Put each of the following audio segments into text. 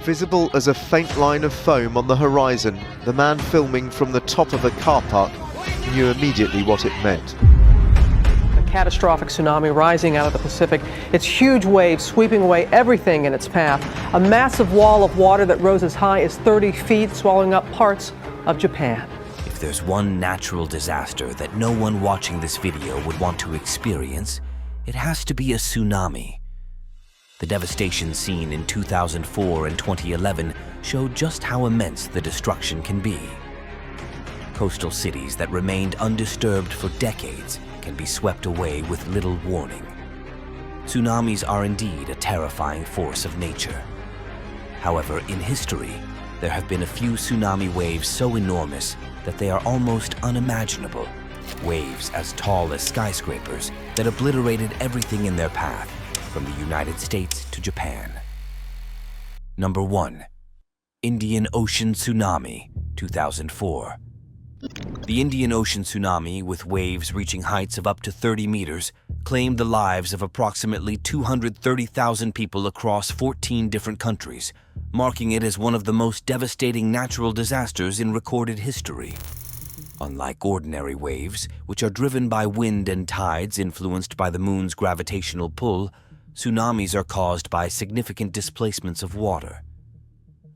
Visible as a faint line of foam on the horizon, the man filming from the top of a car park knew immediately what it meant. A catastrophic tsunami rising out of the Pacific. Its huge waves sweeping away everything in its path. A massive wall of water that rose as high as 30 feet, swallowing up parts of Japan. If there's one natural disaster that no one watching this video would want to experience, it has to be a tsunami. The devastation seen in 2004 and 2011 showed just how immense the destruction can be. Coastal cities that remained undisturbed for decades can be swept away with little warning. Tsunamis are indeed a terrifying force of nature. However, in history, there have been a few tsunami waves so enormous that they are almost unimaginable. Waves as tall as skyscrapers that obliterated everything in their path, from the United States to Japan. Number 1. Indian Ocean Tsunami, 2004. The Indian Ocean Tsunami, with waves reaching heights of up to 30 meters, claimed the lives of approximately 230,000 people across 14 different countries, marking it as one of the most devastating natural disasters in recorded history. Unlike ordinary waves, which are driven by wind and tides influenced by the moon's gravitational pull, tsunamis are caused by significant displacements of water.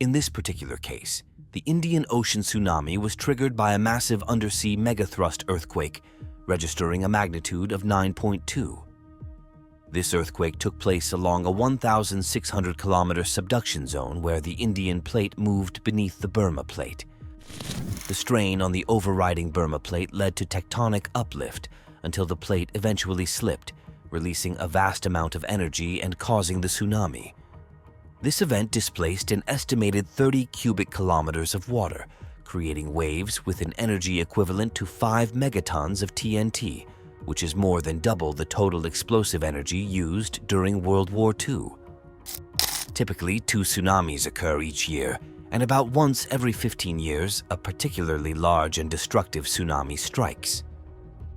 In this particular case, the Indian Ocean Tsunami was triggered by a massive undersea megathrust earthquake, registering a magnitude of 9.2. This earthquake took place along a 1,600-kilometer subduction zone where the Indian plate moved beneath the Burma plate. The strain on the overriding Burma plate led to tectonic uplift until the plate eventually slipped, releasing a vast amount of energy and causing the tsunami. This event displaced an estimated 30 cubic kilometers of water, creating waves with an energy equivalent to 5 megatons of TNT, which is more than double the total explosive energy used during World War II. Typically, 2 tsunamis occur each year, and about once every 15 years, a particularly large and destructive tsunami strikes.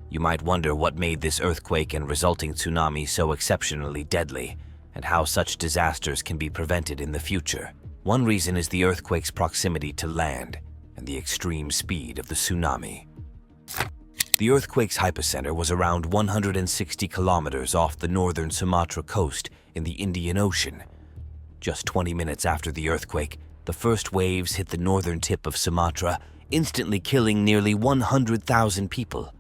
You might wonder what made this earthquake and resulting tsunami so exceptionally deadly, and how such disasters can be prevented in the future. One reason is the earthquake's proximity to land and the extreme speed of the tsunami. The earthquake's hypocenter was around 160 kilometers off the northern Sumatra coast in the Indian Ocean. Just 20 minutes after the earthquake, the first waves hit the northern tip of Sumatra, instantly killing nearly 100,000 people.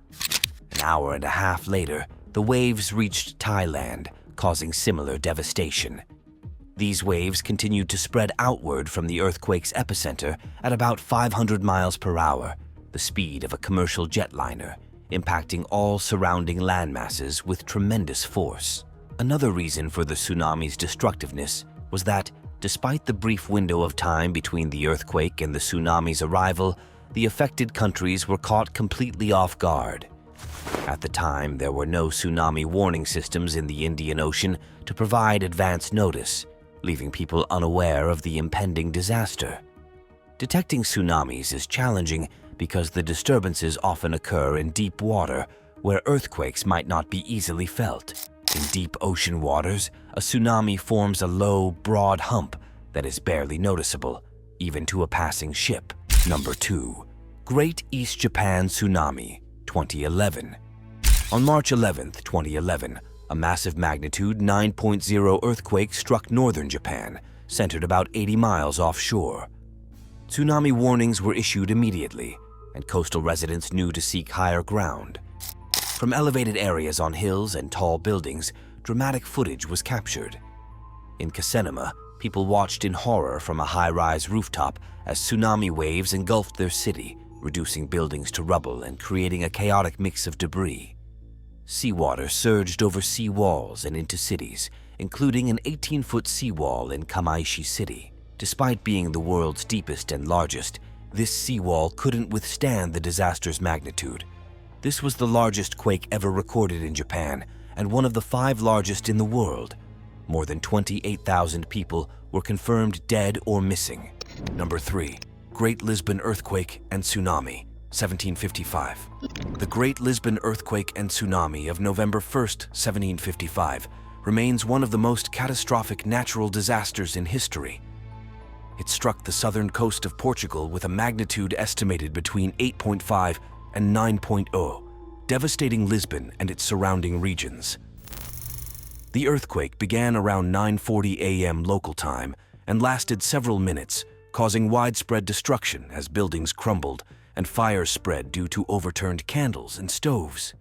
An hour and a half later, the waves reached Thailand, causing similar devastation. These waves continued to spread outward from the earthquake's epicenter at about 500 miles per hour, the speed of a commercial jetliner, impacting all surrounding landmasses with tremendous force. Another reason for the tsunami's destructiveness was that, despite the brief window of time between the earthquake and the tsunami's arrival, the affected countries were caught completely off guard. At the time, there were no tsunami warning systems in the Indian Ocean to provide advance notice, leaving people unaware of the impending disaster. Detecting tsunamis is challenging because the disturbances often occur in deep water where earthquakes might not be easily felt. In deep ocean waters, a tsunami forms a low, broad hump that is barely noticeable, even to a passing ship. Number 2. Great East Japan Tsunami, 2011. On March 11, 2011, a massive magnitude 9.0 earthquake struck northern Japan, centered about 80 miles offshore. Tsunami warnings were issued immediately, and coastal residents knew to seek higher ground. From elevated areas on hills and tall buildings, dramatic footage was captured. In Kasenema, people watched in horror from a high-rise rooftop as tsunami waves engulfed their city, reducing buildings to rubble and creating a chaotic mix of debris. Seawater surged over sea walls and into cities, including an 18-foot seawall in Kamaishi City. Despite being the world's deepest and largest, this seawall couldn't withstand the disaster's magnitude. This was the largest quake ever recorded in Japan and one of the 5 largest in the world. More than 28,000 people were confirmed dead or missing. Number 3. Great Lisbon Earthquake and Tsunami, 1755. The Great Lisbon Earthquake and Tsunami of November 1, 1755, remains one of the most catastrophic natural disasters in history. It struck the southern coast of Portugal with a magnitude estimated between 8.5 and 9.0, devastating Lisbon and its surrounding regions. The earthquake began around 9:40 a.m. local time and lasted several minutes, causing widespread destruction as buildings crumbled and fires spread due to overturned candles and stoves.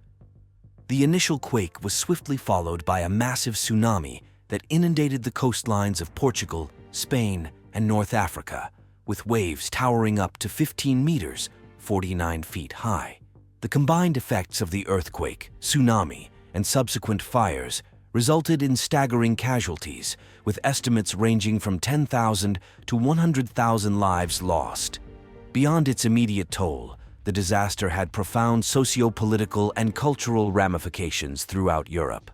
The initial quake was swiftly followed by a massive tsunami that inundated the coastlines of Portugal, Spain, and North Africa, with waves towering up to 15 meters, 49 feet high. The combined effects of the earthquake, tsunami, and subsequent fires resulted in staggering casualties, with estimates ranging from 10,000 to 100,000 lives lost. Beyond its immediate toll, the disaster had profound socio-political and cultural ramifications throughout Europe.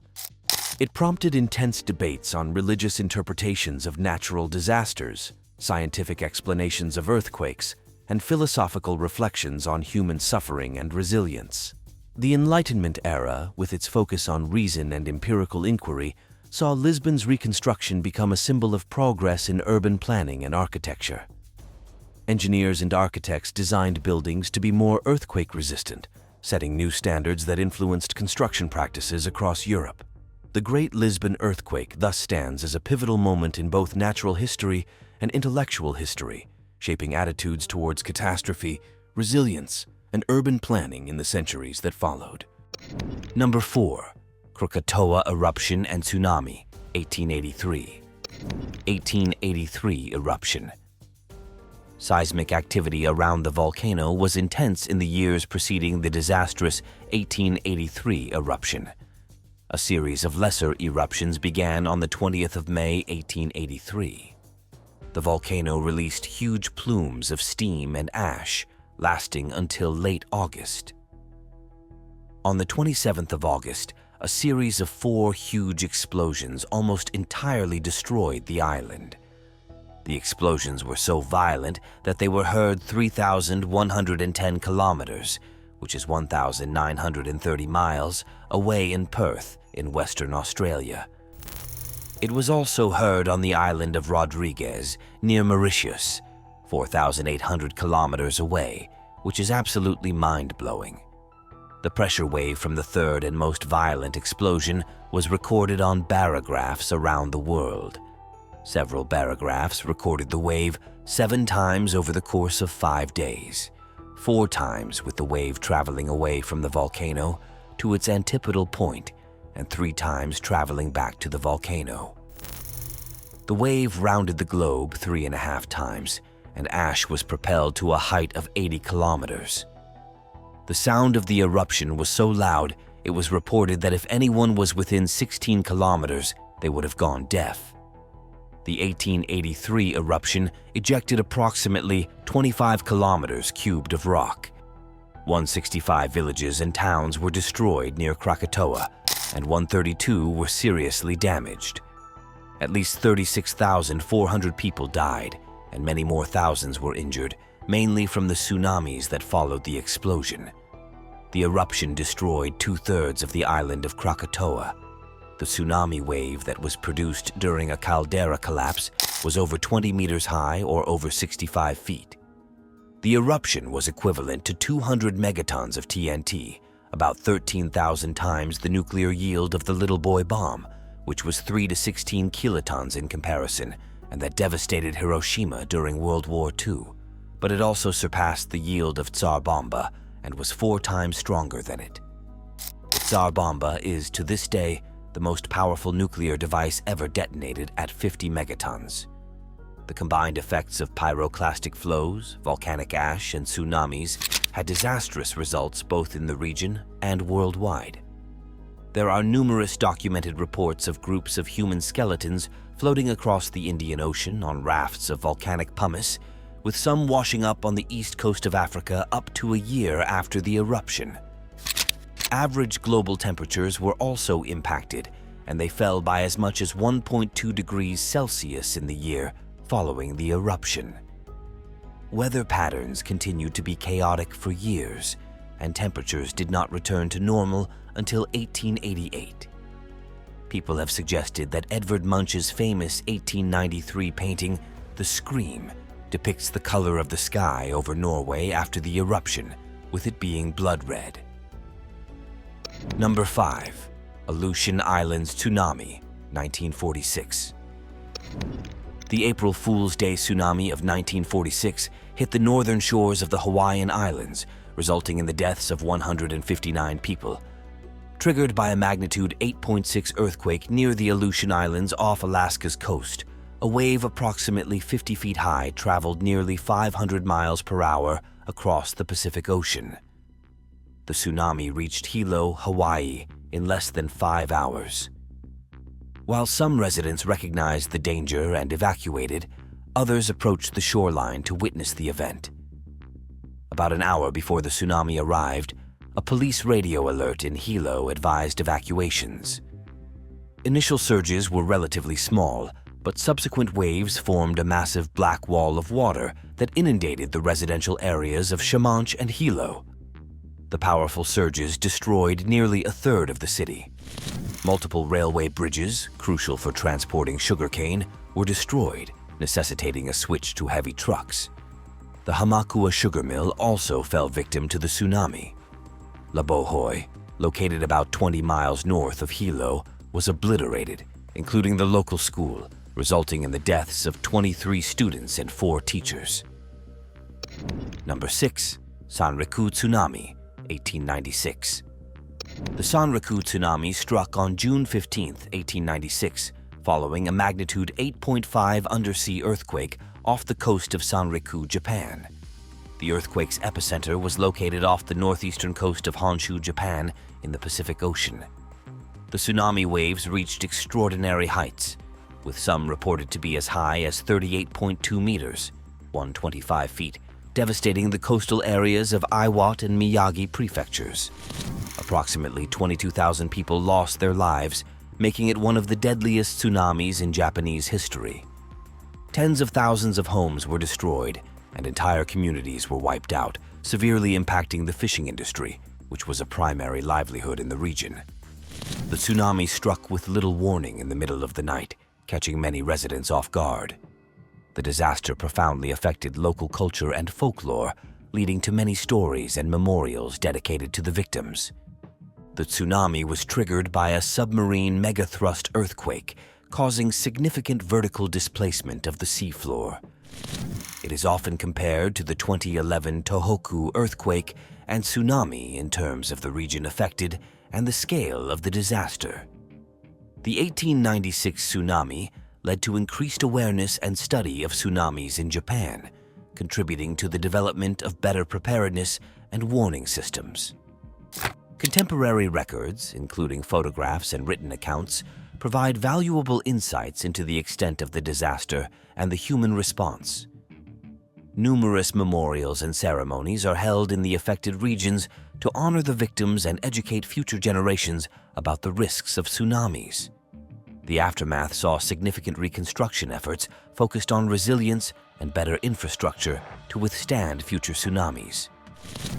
It prompted intense debates on religious interpretations of natural disasters, scientific explanations of earthquakes, and philosophical reflections on human suffering and resilience. The Enlightenment era, with its focus on reason and empirical inquiry, saw Lisbon's reconstruction become a symbol of progress in urban planning and architecture. Engineers and architects designed buildings to be more earthquake-resistant, setting new standards that influenced construction practices across Europe. The Great Lisbon Earthquake thus stands as a pivotal moment in both natural history and intellectual history, shaping attitudes towards catastrophe, resilience, and urban planning in the centuries that followed. Number 4. Krakatoa Eruption and Tsunami, 1883. 1883 eruption. Seismic activity around the volcano was intense in the years preceding the disastrous 1883 eruption. A series of lesser eruptions began on the 20th of May, 1883. The volcano released huge plumes of steam and ash, lasting until late August. On the 27th of August, a series of 4 huge explosions almost entirely destroyed the island. The explosions were so violent that they were heard 3,110 kilometers, which is 1,930 miles, away in Perth, in Western Australia. It was also heard on the island of Rodriguez, near Mauritius, 4,800 kilometers away, which is absolutely mind-blowing. The pressure wave from the third and most violent explosion was recorded on barographs around the world. Several barographs recorded the wave 7 times over the course of 5 days, 4 times with the wave traveling away from the volcano to its antipodal point, and 3 times traveling back to the volcano. The wave rounded the globe 3.5 times, and ash was propelled to a height of 80 kilometers. The sound of the eruption was so loud, it was reported that if anyone was within 16 kilometers, they would have gone deaf. The 1883 eruption ejected approximately 25 kilometers cubed of rock. 165 villages and towns were destroyed near Krakatoa, and 132 were seriously damaged. At least 36,400 people died, and many more thousands were injured, mainly from the tsunamis that followed the explosion. The eruption destroyed 2/3 of the island of Krakatoa. The tsunami wave that was produced during a caldera collapse was over 20 meters high or over 65 feet. The eruption was equivalent to 200 megatons of TNT, about 13,000 times the nuclear yield of the Little Boy bomb, which was 3 to 16 kilotons in comparison, and that devastated Hiroshima during World War II. But it also surpassed the yield of Tsar Bomba and was 4 times stronger than it. The Tsar Bomba is, to this day, the most powerful nuclear device ever detonated at 50 megatons. The combined effects of pyroclastic flows, volcanic ash, and tsunamis had disastrous results both in the region and worldwide. There are numerous documented reports of groups of human skeletons floating across the Indian Ocean on rafts of volcanic pumice, with some washing up on the east coast of Africa up to a year after the eruption. Average global temperatures were also impacted, and they fell by as much as 1.2 degrees Celsius in the year following the eruption. Weather patterns continued to be chaotic for years, and temperatures did not return to normal until 1888. People have suggested that Edvard Munch's famous 1893 painting, The Scream depicts the color of the sky over Norway after the eruption, with it being blood red. Number 5. Aleutian Islands Tsunami, 1946. The April Fool's Day tsunami of 1946 hit the northern shores of the Hawaiian Islands, resulting in the deaths of 159 people. Triggered by a magnitude 8.6 earthquake near the Aleutian Islands off Alaska's coast, a wave approximately 50 feet high traveled nearly 500 miles per hour across the Pacific Ocean. The tsunami reached Hilo, Hawaii, in less than 5 hours. While some residents recognized the danger and evacuated, others approached the shoreline to witness the event. About an hour before the tsunami arrived, a police radio alert in Hilo advised evacuations. Initial surges were relatively small, but subsequent waves formed a massive black wall of water that inundated the residential areas of Shamanch and Hilo. The powerful surges destroyed nearly a third of the city. Multiple railway bridges, crucial for transporting sugarcane, were destroyed, necessitating a switch to heavy trucks. The Hamakua sugar mill also fell victim to the tsunami. Labohoi, located about 20 miles north of Hilo, was obliterated, including the local school, resulting in the deaths of 23 students and 4 teachers. Number 6. Sanriku Tsunami, 1896. The Sanriku tsunami struck on June 15, 1896, following a magnitude 8.5 undersea earthquake off the coast of Sanriku, Japan. The earthquake's epicenter was located off the northeastern coast of Honshu, Japan, in the Pacific Ocean. The tsunami waves reached extraordinary heights, with some reported to be as high as 38.2 meters, 125 feet, devastating the coastal areas of Iwate and Miyagi prefectures. Approximately 22,000 people lost their lives, making it one of the deadliest tsunamis in Japanese history. Tens of thousands of homes were destroyed, and entire communities were wiped out, severely impacting the fishing industry, which was a primary livelihood in the region. The tsunami struck with little warning in the middle of the night, catching many residents off guard. The disaster profoundly affected local culture and folklore, leading to many stories and memorials dedicated to the victims. The tsunami was triggered by a submarine megathrust earthquake, causing significant vertical displacement of the seafloor. It is often compared to the 2011 Tohoku earthquake and tsunami in terms of the region affected and the scale of the disaster. The 1896 tsunami led to increased awareness and study of tsunamis in Japan, contributing to the development of better preparedness and warning systems. Contemporary records, including photographs and written accounts, provide valuable insights into the extent of the disaster and the human response. Numerous memorials and ceremonies are held in the affected regions to honor the victims and educate future generations about the risks of tsunamis. The aftermath saw significant reconstruction efforts focused on resilience and better infrastructure to withstand future tsunamis.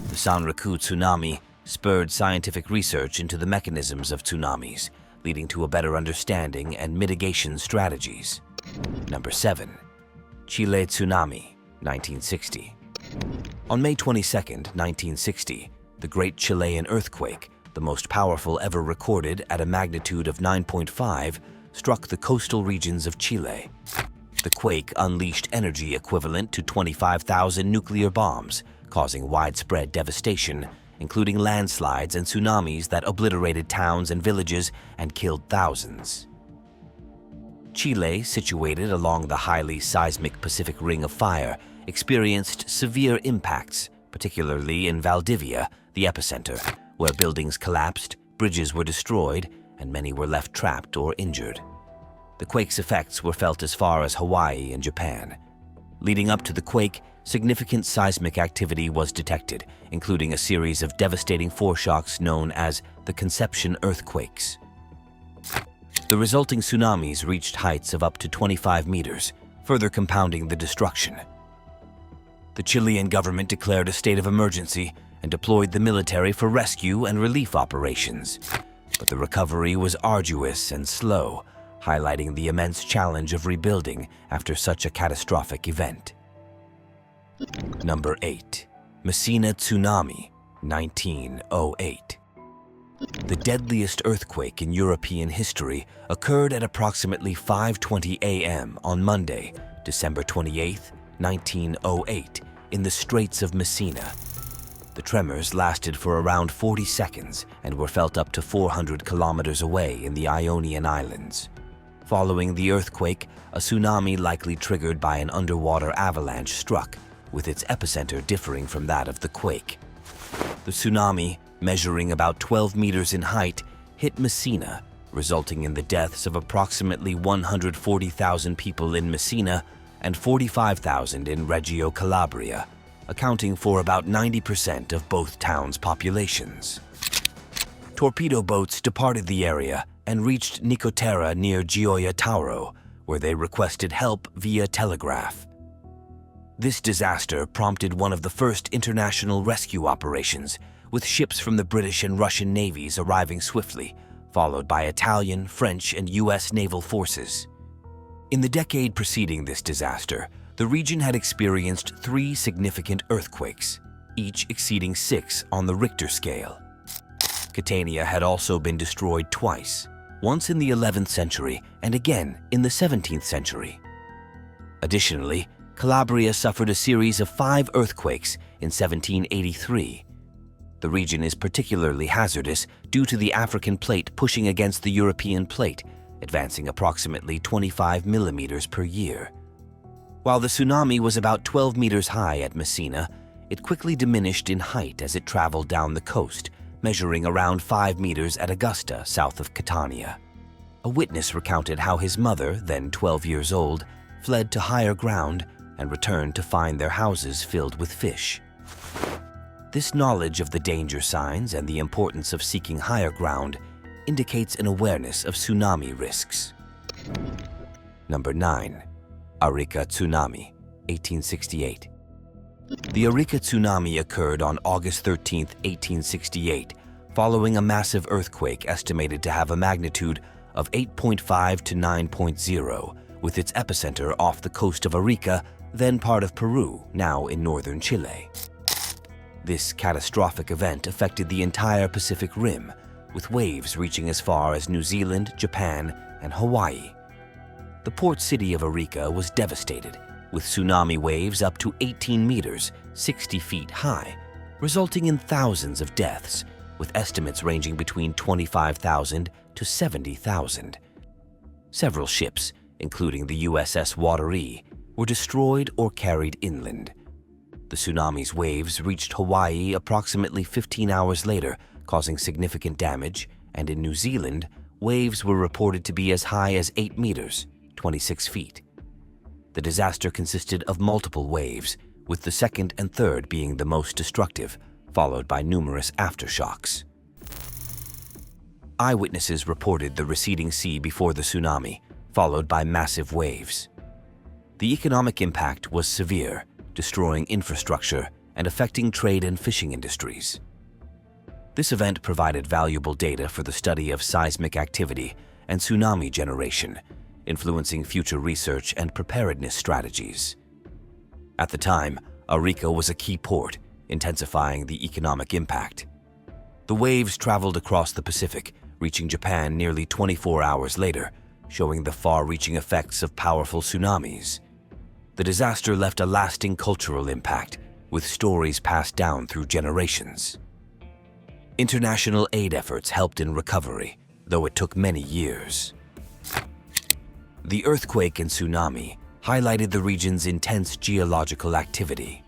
The Sanriku tsunami spurred scientific research into the mechanisms of tsunamis, leading to a better understanding and mitigation strategies. Number 7. Chile Tsunami, 1960. On May 22, 1960, the Great Chilean Earthquake, the most powerful ever recorded at a magnitude of 9.5, struck the coastal regions of Chile. The quake unleashed energy equivalent to 25,000 nuclear bombs, causing widespread devastation, including landslides and tsunamis that obliterated towns and villages and killed thousands. Chile, situated along the highly seismic Pacific Ring of Fire, experienced severe impacts, particularly in Valdivia, the epicenter, where buildings collapsed, bridges were destroyed, and many were left trapped or injured. The quake's effects were felt as far as Hawaii and Japan. Leading up to the quake, significant seismic activity was detected, including a series of devastating foreshocks known as the Conception earthquakes. The resulting tsunamis reached heights of up to 25 meters, further compounding the destruction. The Chilean government declared a state of emergency and deployed the military for rescue and relief operations. But the recovery was arduous and slow, highlighting the immense challenge of rebuilding after such a catastrophic event. Number 8. Messina Tsunami, 1908. The deadliest earthquake in European history occurred at approximately 5:20 a.m. on Monday, December 28, 1908, in the Straits of Messina. The tremors lasted for around 40 seconds and were felt up to 400 kilometers away in the Ionian Islands. Following the earthquake, a tsunami likely triggered by an underwater avalanche struck, with its epicenter differing from that of the quake. The tsunami, measuring about 12 meters in height, hit Messina, resulting in the deaths of approximately 140,000 people in Messina and 45,000 in Reggio Calabria, accounting for about 90% of both towns' populations. Torpedo boats departed the area and reached Nicotera near Gioia Tauro, where they requested help via telegraph. This disaster prompted one of the first international rescue operations, with ships from the British and Russian navies arriving swiftly, followed by Italian, French, and US naval forces. In the decade preceding this disaster, the region had experienced 3 significant earthquakes, each exceeding 6 on the Richter scale. Catania had also been destroyed twice, once in the 11th century and again in the 17th century. Additionally, Calabria suffered a series of 5 earthquakes in 1783. The region is particularly hazardous due to the African plate pushing against the European plate, advancing approximately 25 millimeters per year. While the tsunami was about 12 meters high at Messina, it quickly diminished in height as it traveled down the coast, measuring around 5 meters at Augusta, south of Catania. A witness recounted how his mother, then 12 years old, fled to higher ground and returned to find their houses filled with fish. This knowledge of the danger signs and the importance of seeking higher ground indicates an awareness of tsunami risks. Number 9. Arica Tsunami, 1868. The Arica Tsunami occurred on August 13, 1868, following a massive earthquake estimated to have a magnitude of 8.5 to 9.0, with its epicenter off the coast of Arica, then part of Peru, now in northern Chile. This catastrophic event affected the entire Pacific Rim, with waves reaching as far as New Zealand, Japan, and Hawaii. The port city of Arica was devastated, with tsunami waves up to 18 meters, 60 feet high, resulting in thousands of deaths, with estimates ranging between 25,000 to 70,000. Several ships, including the USS Wateree, were destroyed or carried inland. The tsunami's waves reached Hawaii approximately 15 hours later, causing significant damage, and in New Zealand, waves were reported to be as high as 8 meters, 26 feet. The disaster consisted of multiple waves, with the second and third being the most destructive, followed by numerous aftershocks. Eyewitnesses reported the receding sea before the tsunami, followed by massive waves. The economic impact was severe, destroying infrastructure and affecting trade and fishing industries. This event provided valuable data for the study of seismic activity and tsunami generation, influencing future research and preparedness strategies. At the time, Arica was a key port, intensifying the economic impact. The waves traveled across the Pacific, reaching Japan nearly 24 hours later, showing the far-reaching effects of powerful tsunamis. The disaster left a lasting cultural impact, with stories passed down through generations. International aid efforts helped in recovery, though it took many years. The earthquake and tsunami highlighted the region's intense geological activity.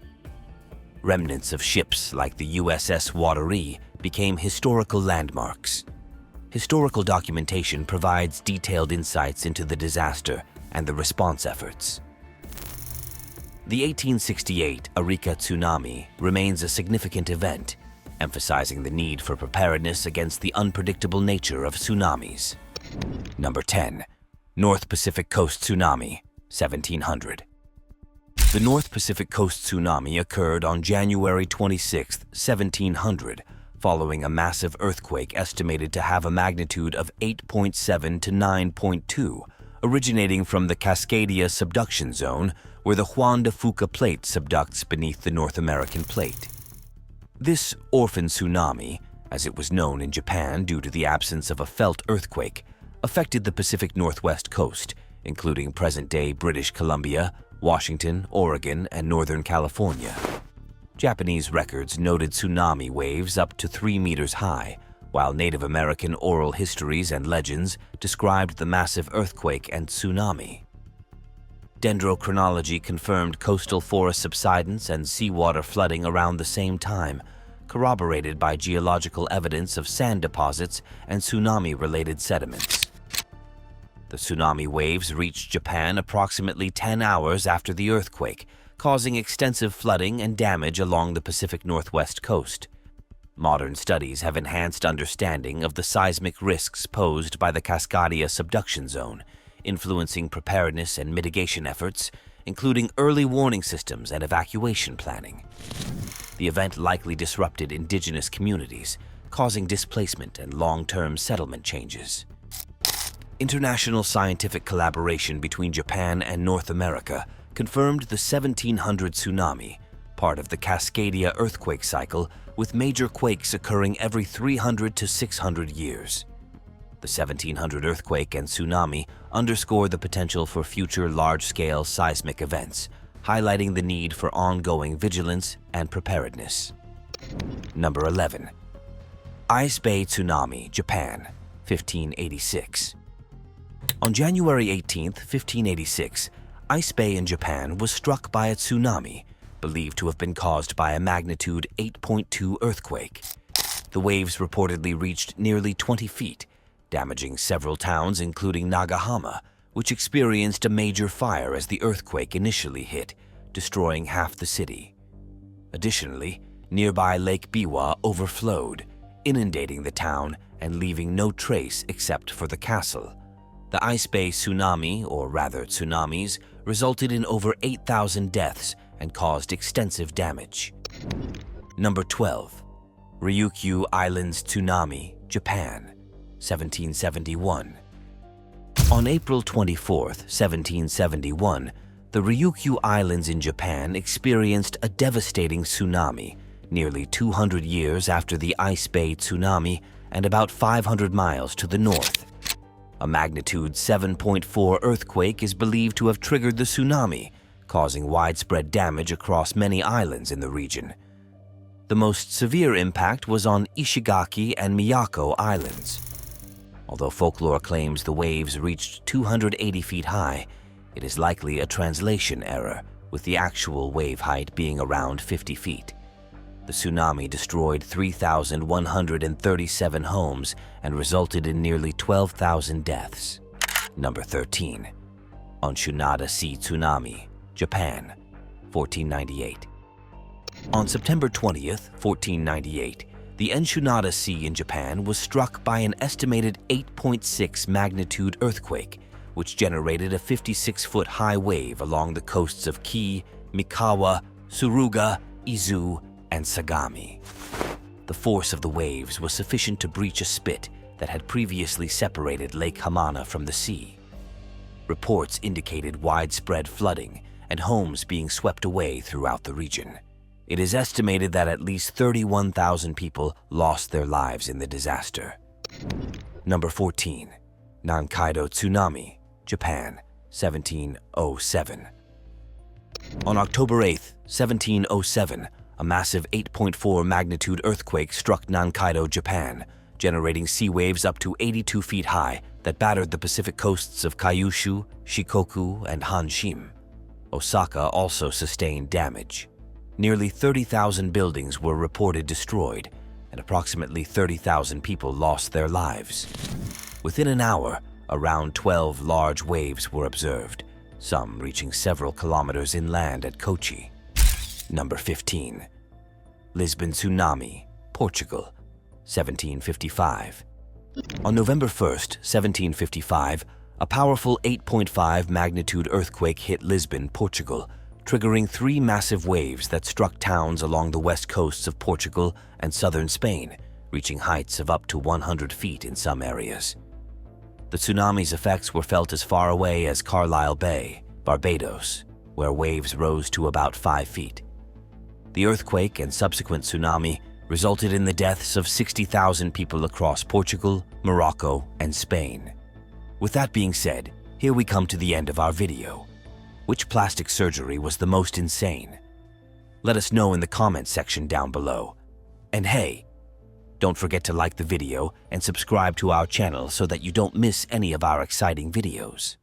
Remnants of ships like the USS Wateree became historical landmarks. Historical documentation provides detailed insights into the disaster and the response efforts. The 1868 Arica Tsunami remains a significant event, emphasizing the need for preparedness against the unpredictable nature of tsunamis. Number 10. North Pacific Coast Tsunami, 1700. The North Pacific Coast Tsunami occurred on January 26, 1700, following a massive earthquake estimated to have a magnitude of 8.7 to 9.2, originating from the Cascadia subduction zone, where the Juan de Fuca plate subducts beneath the North American plate. This orphan tsunami, as it was known in Japan due to the absence of a felt earthquake, affected the Pacific Northwest coast, including present-day British Columbia, Washington, Oregon, and Northern California. Japanese records noted tsunami waves up to 3 meters high, while Native American oral histories and legends described the massive earthquake and tsunami. Dendrochronology confirmed coastal forest subsidence and seawater flooding around the same time, corroborated by geological evidence of sand deposits and tsunami-related sediments. The tsunami waves reached Japan approximately 10 hours after the earthquake, causing extensive flooding and damage along the Pacific Northwest coast. Modern studies have enhanced understanding of the seismic risks posed by the Cascadia subduction zone, influencing preparedness and mitigation efforts, including early warning systems and evacuation planning. The event likely disrupted indigenous communities, causing displacement and long-term settlement changes. International scientific collaboration between Japan and North America confirmed the 1700 tsunami, part of the Cascadia earthquake cycle, with major quakes occurring every 300 to 600 years. The 1700 earthquake and tsunami underscore the potential for future large-scale seismic events, highlighting the need for ongoing vigilance and preparedness. Number 11. Ice Bay Tsunami, Japan, 1586. On January 18, 1586, Ice Bay in Japan was struck by a tsunami, believed to have been caused by a magnitude 8.2 earthquake. The waves reportedly reached nearly 20 feet, damaging several towns including Nagahama, which experienced a major fire as the earthquake initially hit, destroying half the city. Additionally, nearby Lake Biwa overflowed, inundating the town and leaving no trace except for the castle. The Ice Bay Tsunami, or rather tsunamis, resulted in over 8,000 deaths and caused extensive damage. Number 12. Ryukyu Islands Tsunami, Japan, 1771. On April 24, 1771, the Ryukyu Islands in Japan experienced a devastating tsunami, nearly 200 years after the Ice Bay Tsunami and about 500 miles to the north. A magnitude 7.4 earthquake is believed to have triggered the tsunami, causing widespread damage across many islands in the region. The most severe impact was on Ishigaki and Miyako Islands. Although folklore claims the waves reached 280 feet high, it is likely a translation error, with the actual wave height being around 50 feet. The tsunami destroyed 3,137 homes and resulted in nearly 12,000 deaths. Number 13. Onshunada Sea Tsunami, Japan, 1498. On September 20th, 1498, the Enshunada Sea in Japan was struck by an estimated 8.6 magnitude earthquake, which generated a 56-foot high wave along the coasts of Kii, Mikawa, Suruga, Izu, and Sagami. The force of the waves was sufficient to breach a spit that had previously separated Lake Hamana from the sea. Reports indicated widespread flooding and homes being swept away throughout the region. It is estimated that at least 31,000 people lost their lives in the disaster. Number 14. Nankaido Tsunami, Japan, 1707. On October 8, 1707, a massive 8.4 magnitude earthquake struck Nankaido, Japan, generating sea waves up to 82 feet high that battered the Pacific coasts of Kyushu, Shikoku, and Hanshin. Osaka also sustained damage. Nearly 30,000 buildings were reported destroyed, and approximately 30,000 people lost their lives. Within an hour, around 12 large waves were observed, some reaching several kilometers inland at Kochi. Number 15. Lisbon Tsunami, Portugal, 1755. On November 1st, 1755, a powerful 8.5 magnitude earthquake hit Lisbon, Portugal, triggering 3 massive waves that struck towns along the west coasts of Portugal and southern Spain, reaching heights of up to 100 feet in some areas. The tsunami's effects were felt as far away as Carlisle Bay, Barbados, where waves rose to about 5 feet. The earthquake and subsequent tsunami resulted in the deaths of 60,000 people across Portugal, Morocco, and Spain. With that being said, here we come to the end of our video. Which plastic surgery was the most insane? Let us know in the comments section down below. And hey, don't forget to like the video and subscribe to our channel so that you don't miss any of our exciting videos.